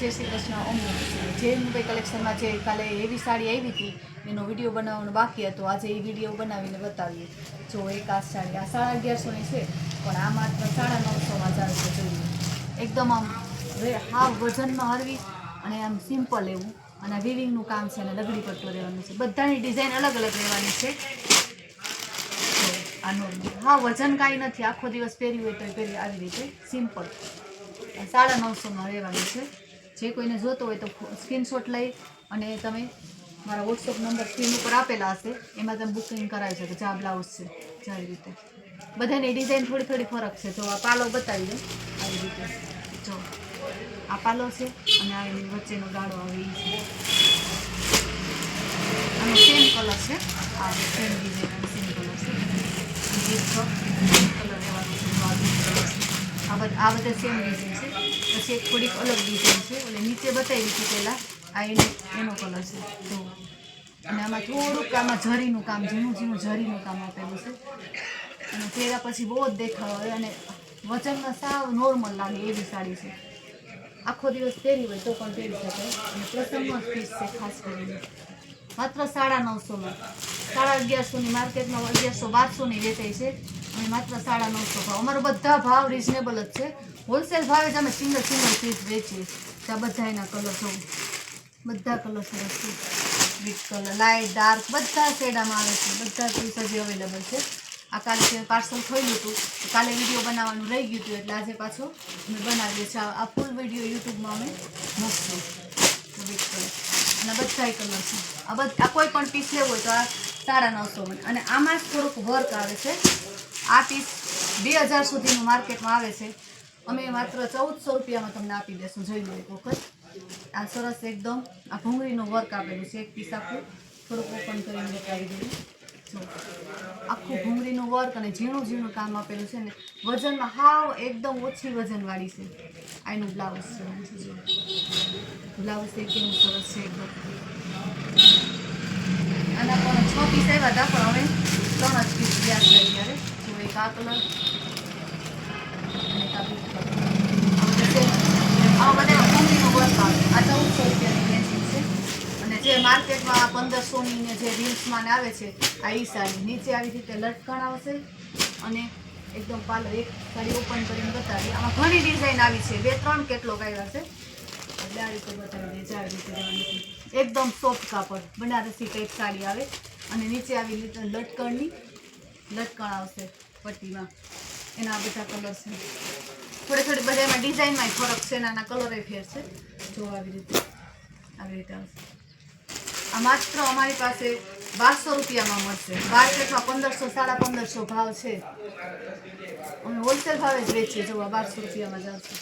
જય શ્રી કૃષ્ણ. ઓમ નમઃ. જે મુંબઈ કલેક્શનમાં જે કાલે એવી સાડી આવી હતી એનો વિડીયો બનાવવાનો બાકી હતો. આજે એ વિડીયો બનાવીને બતાવીએ. જો એક આ સાડી આ 1150ની છે, પણ આ માત્ર 950માં ચાલશે. જોઈએ એકદમ આમ હાવ વજનમાં હરવી અને આમ સિમ્પલ એવું, અને વિવિંગનું કામ છે અને લગડી પટ્ટો રહેવાનું છે. બધાની ડિઝાઇન અલગ અલગ રહેવાની છે. આનું હા વજન કાંઈ નથી, આખો દિવસ પહેર્યું હોય તો પહેરી આવી રીતે સિમ્પલ 950માં રહેવાનું છે. જે કોઈને જોતો હોય તો સ્ક્રીનશોટ લઈ અને તમે મારા વોટ્સઅપ નંબર સ્ક્રીન ઉપર આપેલા હશે, એમાં તમે બુકિંગ કરાવી શકો. જે આ બ્લાઉઝ છે આવી રીતે બધાની ડિઝાઇન થોડી થોડી ફરક છે. જો આ પાલો બતાવી દઉં આવી રીતે. જો આ પાલો છે અને આ વચ્ચેનો ગાળો આવે એ છે. આનો સેમ કલર છે, આ સેમ ડિઝાઇન અને સેમ કલર છે. કલર રહેવાનો છે. આ બધા સેમ ડિઝાઇન છે. પછી એક થોડીક અલગ ડિઝાઇન છે, એટલે નીચે બતાવી હતી પહેલાં આ એનો કલર છે. તો અને આમાં થોડુંક આમાં ઝરીનું કામ, ઝીણું ઝીણું ઝરીનું કામ આપેલું છે. અને પહેર્યા પછી બહુ જ દેખાવ આવે અને વજનમાં સાવ નોર્મલ લાગે એવી સાડી છે. આખો દિવસ પહેરી હોય તો પણ પહેરી શકાય. અને પ્રસંગનો જ પીસ છે ખાસ કરીને. માત્ર 950માં. 1150ની માર્કેટમાં 1100-1200ની વેચાય છે, અને માત્ર 950 ભાવ. અમારો બધા ભાવ રિઝનેબલ જ છે. હોલસેલ ભાવે જ અમે સિંગલ પીસ વેચીએ. ત્યાં બધા એના કલર જોઉં, બધા કલર સરસ છે. બ્રિક કલર, લાઇટ, ડાર્ક બધા શેડામાં આવે છે. બધા પીસ હજી અવેલેબલ છે. આ કાલે પાર્સલ ખોલ્યું હતું, કાલે વિડીયો બનાવવાનું રહી ગયું હતું, એટલે આજે પાછો અમે બનાવીએ છીએ. આ ફૂલ વિડીયો યુટ્યુબમાં અમે મૂકશું. બ્રિક કલર અને બધા કલર છે. આ કોઈ પણ પીસ લેવો હોય તો આ 950માં. અને આમાં જ થોડુંક વર્ક આવે છે. આ પીસ 2000 સુધીનું માર્કેટમાં આવે છે. અમે માત્ર 1400 રૂપિયામાં તમને આપી દઈશું. જોઈ લો એક વખત. આ સરસ એકદમ આ ભૂંગળીનું વર્ક આપેલું છે. એક પીસ આખું થોડુંક ઓપન કરીને બતાવી દઈએ. જો આખું ભૂંગળીનું વર્ક અને ઝીણું ઝીણું કામ આપેલું છે ને વજનમાં હાવ એકદમ ઓછી વજનવાળી છે. આ એનું બ્લાઉઝ છે. બ્લાઉઝ કેવું સરસ છે એકદમ. આના પણ 6 પીસ આવ્યા હતા, પણ હવે 3 જ પીસ ગયા છે અત્યારે. જો એક આ કલર અને એક આ બ્લુ કલર. આમાં બધા ભૂંગળીનું વર્ક આવે. આ 1400 રૂપિયાની મેચિંગ છે. અને જે માર્કેટમાં 1500ની ને જે રીલ્સમાં આવે છે, આ ઈ સાડી નીચે આવી રીતે લટકણ આવશે અને એકદમ પાલો. એક સાડી ઓપન કરીને બતાવી. આમાં ઘણી ડિઝાઇન આવી છે, 2-3 કેટલોગ આવ્યા છે, એટલે આ રીતે બતાવી દે. આવી રીતે રહેવાની. એકદમ સોફ્ટ કાપડ બનારસી ટાઈપ સાડી આવે અને નીચે આવી રીતે લટકણ આવશે પટ્ટીમાં. એના બધા કલર છે. થોડી થોડી બધા એમાં ડિઝાઇનમાં ફરક છે, એના કલર ફેર છે. જો આવી રીતે આવશે. આ માત્ર અમારી પાસે 1200 રૂપિયામાં મળશે. માર્કેટમાં 1500-1550 ભાવ છે. અમે હોલસેલ ભાવે જ વેચીએ. જો 1200 રૂપિયામાં જ આવશે.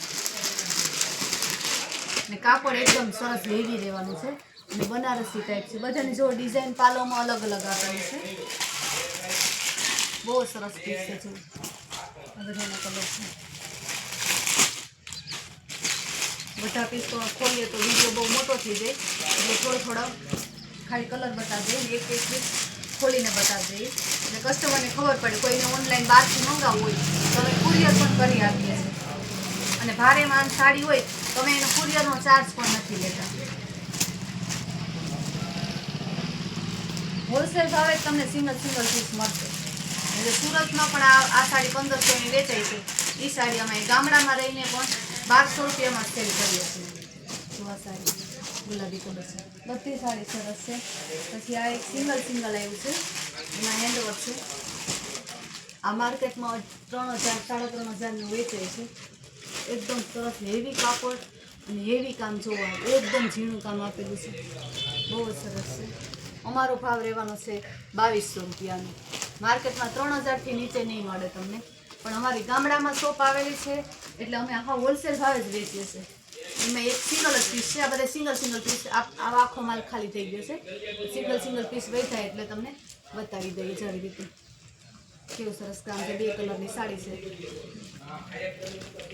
ને કાપડ એકદમ સરસ હેવી રહેવાનું છે અને બનારસી ટાઈપ છે. બધાની જો ડિઝાઇન પાલોમાં અલગ અલગ આપેલી છે. બહુ સરસ પીસ છે. જો આ બધાના કલર છે. બધા પીસ તો ખોલીએ તો વિડીયો બહુ મોટો થઈ જાય, એટલે થોડો ખાલી કલર બતાવી દઈએ. એક પીસ ખોલીને બતાવી દઈએ એટલે કસ્ટમરને ખબર પડે. કોઈને ઓનલાઈન બહારથી મંગાવવું હોય તો અમે કુરિયર પણ કરી આપીએ છીએ. અને ભારે માલ સાડી હોય તો અમે એનો કુરિયરનો ચાર્જ પણ નથી લેતા. હોલસેલ ભાવે તમને સિંગલ પીસ મળશે. એટલે સુરતમાં પણ આ સાડી 1500ની વેચાય છે. એ સાડી અમે ગામડામાં રહીને પણ 1200 રૂપિયામાં સેલ કરીએ છીએ. જો આ સાડી ગુલાબી કલર છે. બધી સાડી સરસ છે. પછી આ એક સિંગલ આવ્યું છે, એમાં હેન્ડવર્ક છે. આ માર્કેટમાં 3000-3500નું વેચાય છે. એકદમ સરસ હેવી કાપડ અને હેવી કામ જોવા, એકદમ ઝીણું કામ આપેલું છે. બહુ જ સરસ છે. અમારો ભાવ રહેવાનો છે 2200 રૂપિયાનો. માર્કેટમાં 3000થી નીચે નહીં મળે તમને, પણ અમારી ગામડામાં શોપ આવેલી છે એટલે અમે આખા હોલસેલ ભાવે જ વેચીએ છીએ. એમાં એક સિંગલ જ પીસ છે. આ બધા સિંગલ પીસ. આવા આખો માલ ખાલી થઈ ગયો છે. સિંગલ પીસ વેચાય એટલે તમને બતાવી દઈએ. આવી રીતે કેવું સરસ કામ છે. 2 કલરની સાડી છે.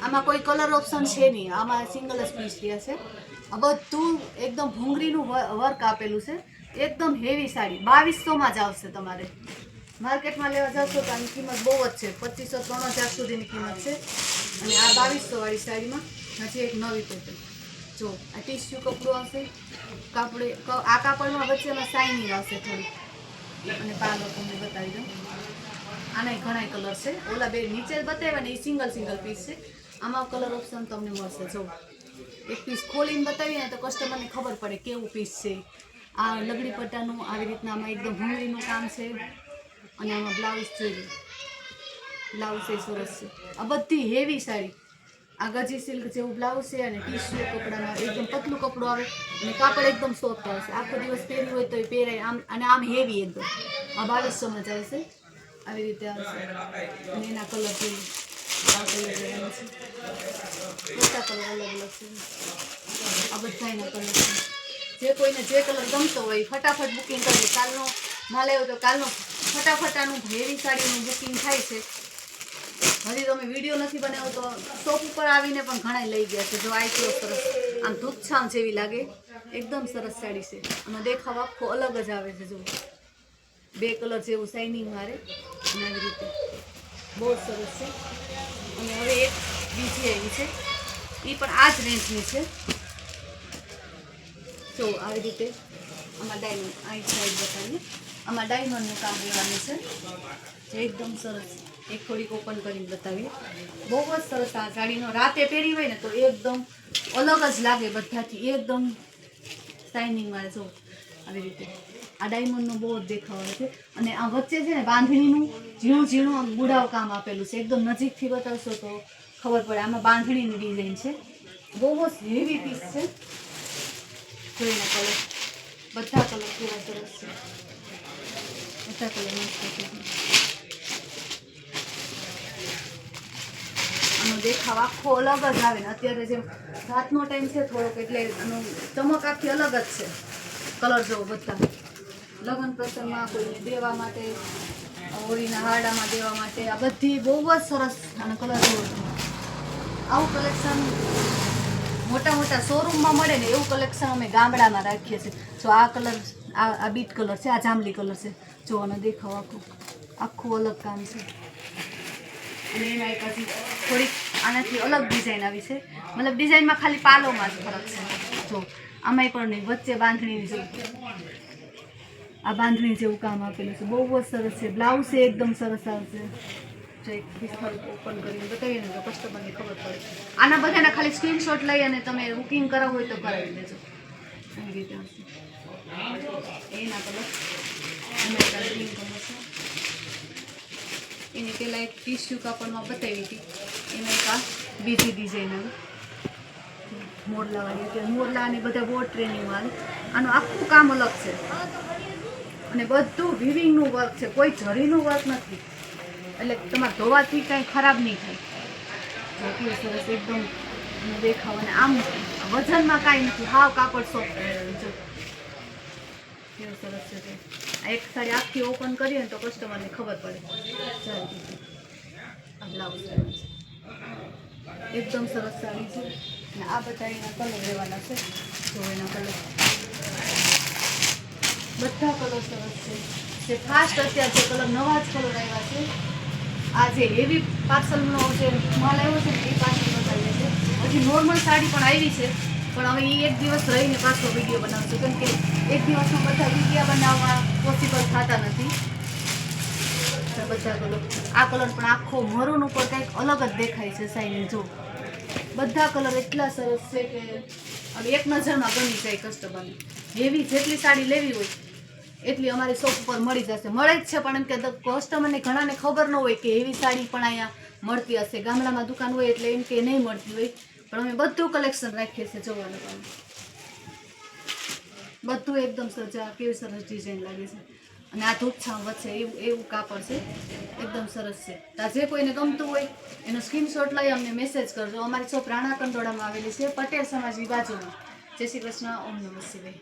આમાં કોઈ કલર ઓપ્શન છે નહીં. આમાં સિંગલ જ પીસ રહ્યા છે. આ બધું એકદમ ભૂંગળીનું વર્ક આપેલું છે. એકદમ હેવી સાડી 2200માં જ આવશે. તમારે માર્કેટમાં લેવા જશો તો આની કિંમત બહુ જ છે. 2500-3000 સુધીની કિંમત છે. અને આ 2200 વાળી સાડીમાં હજી એક નવી પેટર્ન જો આ ટીશ્યુ કપડું આવશે, આ કાપડમાં વચ્ચેમાં શાઇનિંગ આવશે થોડી. અને પાલો તમને બતાવી દઉં, આના ઘણા કલર છે. ઓલા બે નીચે બતાવ્યા ને એ સિંગલ પીસ છે. આમાં કલર ઓપ્શન તમને મળશે. જો એક પીસ ખોલીને બતાવીએ ને તો કસ્ટમરને ખબર પડે કેવું પીસ છે. આ લગડી પટ્ટાનું આવી રીતના આમાં એકદમ ભૂંગળીનું કામ છે. અને આમાં બ્લાઉઝ જોઈએ, બ્લાઉઝ એ સરસ છે. આ બધી હેવી સાડી, આ ગજી સિલ્ક જેવું બ્લાઉઝ છે અને ટીશ્યુ કપડામાં એકદમ પતલું કપડું આવે અને કાપડ એકદમ સોફ્ટ આવશે. આખો દિવસ પહેર્યું હોય તો એ પહેરાય આમ. અને આમ હેવી એકદમ. આ 2200માં ચાલશે, આવી રીતે આવશે. અને એના કલર જોઈએ, આ કલર લેવાનો છે, બધા કલર અલગ અલગ છે. આ બધા એના કલર છે. જે કોઈને જે કલર ગમતો હોય ફટાફટ બુકિંગ કરજો. કાલનો માલ આવ્યો તો કાલનો ફટાફટાનું હેવી સાડીનું બુકિંગ થાય છે. હજી તમે વિડીયો નથી બનાવ્યો તો શોપ ઉપર આવીને પણ ઘણા લઈ ગયા છે. જો આ એટલો સરસ આમ ધૂપછામ જેવી લાગે, એકદમ સરસ સાડી છે. આનો દેખાવ આખો અલગ જ આવે છે. જો બે કલર જેવું શાઇનિંગ મારે અને આવી રીતે બહુ સરસ છે. અને હવે એક બીજી આવી છે, એ પણ આ જ રેન્જની છે. જો આવી રીતે આમાં ડાયમંડ, આ સાઈડ બતાવીએ, આમાં ડાયમંડનું કામ લેવાનું છે. જે એકદમ સરસ, એક થોડીક ઓપન કરીને બતાવીએ. બહુ જ સરસ આ સાડીનો રાતે પહેરી હોય ને તો એકદમ અલગ જ લાગે બધાથી, એકદમ શાઇનિંગ વાળે. જો આવી રીતે આ ડાયમંડનો બહુ જ દેખાવ આવે છે. અને આ વચ્ચે છે ને બાંધણીનું ઝીણું આમ બુડાવ કામ આપેલું છે. એકદમ નજીકથી બતાવશો તો ખબર પડે. આમાં બાંધણીની ડિઝાઇન છે. બહુ જ હેવી પીસ છે. જોઈને કલર, બધા કલર કેવા સરસ છે, બધા કલર મસ્ત છે. આનો દેખાવ આખો અલગ જ આવે ને. અત્યારે જેમ રાતનો ટાઈમ છે થોડોક, એટલે આનો ચમક આખી અલગ જ છે. કલર જુઓ બધા, લગ્ન પ્રસંગમાં કોઈને દેવા માટે, હોળીના હારડામાં દેવા માટે, આ બધી બહુ જ સરસ. અને કલર જુઓ, આવું કલેક્શન મોટા શોરૂમમાં મળે ને એવું કલેક્શન અમે ગામડામાં રાખીએ છીએ. જો આ કલર, આ બીટ કલર છે, આ જાંબલી કલર છે. જો આનો દેખાવ આખું અલગ કામ છે. અને એમાં એક હજી થોડીક આનાથી અલગ ડિઝાઇન આવી છે. મતલબ ડિઝાઇનમાં ખાલી પાલોમાં જ ફરક છે. જો આમાંય પણ નહીં, વચ્ચે બાંધણી જેવું, આ બાંધણી જેવું કામ આપેલું છે. બહુ જ સરસ છે. બ્લાઉઝ એકદમ સરસ આવશે. જો એક પીસ ઓપન કરીને બતાવીએ ને તો કસ્ટમરને ખબર પડે. આના બધાના ખાલી સ્ક્રીનશોટ લઈ અને તમે બુકિંગ કરાવવું હોય તો કરાવી દેજો. એવી રીતે આવશે. એના કલર, એમાં ગ્રીન કલર છે. એની પહેલાં એક ટીશ્યુ કાપડમાં બતાવી હતી, એમાં એક આ બીજી ડિઝાઇન આવી મોરલાવાળી. અત્યારે મોરલાની બધા બહુ ટ્રેનિંગમાં આનું આખું કામ અલગ છે. અને બધું વિવિંગનું વર્ક છે, કોઈ જરીનું વર્ક નથી. એટલે તમારે ધોવાથી કાંઈ ખરાબ નહીં થાય. એટલું સરસ એકદમ દેખાવ. અને આમ વજનમાં કાંઈ નથી, હાવ કાપડ સોફ્ટ જો કેવું સરસ છે. આ એક સાડી આખી ઓપન કરીએ ને તો કસ્ટમરને ખબર પડે. ચાલો, આ બ્લાઉઝ એકદમ સરસ સાડી છે. અને આ બધા એના કલર લેવાના છે. જો એના કલર, બધા કલર સરસ છે. જે ફાસ્ટ અત્યારે જે કલર નવા જ કલર આવ્યા છે. આ જે હેવી પાર્સલનો જે માલ આવ્યો છે ને એ પાર્સલ બતાવીએ છે. હજી નોર્મલ સાડી પણ આવી છે, પણ હવે એ એક દિવસ રહીને પાછો વિડીયો બનાવશું, કેમ કે એક દિવસમાં બધા વિડીયો બનાવવા પોસિબલ થતા નથી. બધા કલર, આ કલર પણ આખો મરૂન ઉપર કંઈક અલગ જ દેખાય છે શાઇનિંગ. જો બધા કલર એટલા સરસ છે કે હવે એક નજરમાં ગમી જાય કસ્ટમરને. હેવી જેટલી સાડી લેવી હોય એટલી અમારી શોપ ઉપર મળી જશે. મળે જ છે, પણ એમ કે કસ્ટમરને ઘણાને ખબર ન હોય કે એવી સાડી પણ અહીંયા મળતી હશે. ગામડામાં દુકાન હોય એટલે એમ કે નહીં મળતી હોય, પણ અમે બધું કલેક્શન રાખીએ છીએ. જોવાનું કામ બધું એકદમ સજા, કેવી સરસ ડિઝાઇન લાગે છે. અને આ ધૂપછામ વચ્ચે એવું કાપડ છે, એકદમ સરસ છે. જે કોઈને ગમતું હોય એનો સ્ક્રીનશોટ લઈ અમને મેસેજ કરજો. અમારી શોપ રાણા કંડોળામાં આવેલી છે, પટેલ સમાજની બાજુમાં. જય શ્રી કૃષ્ણ, ઓમ નમઃ શિવાય.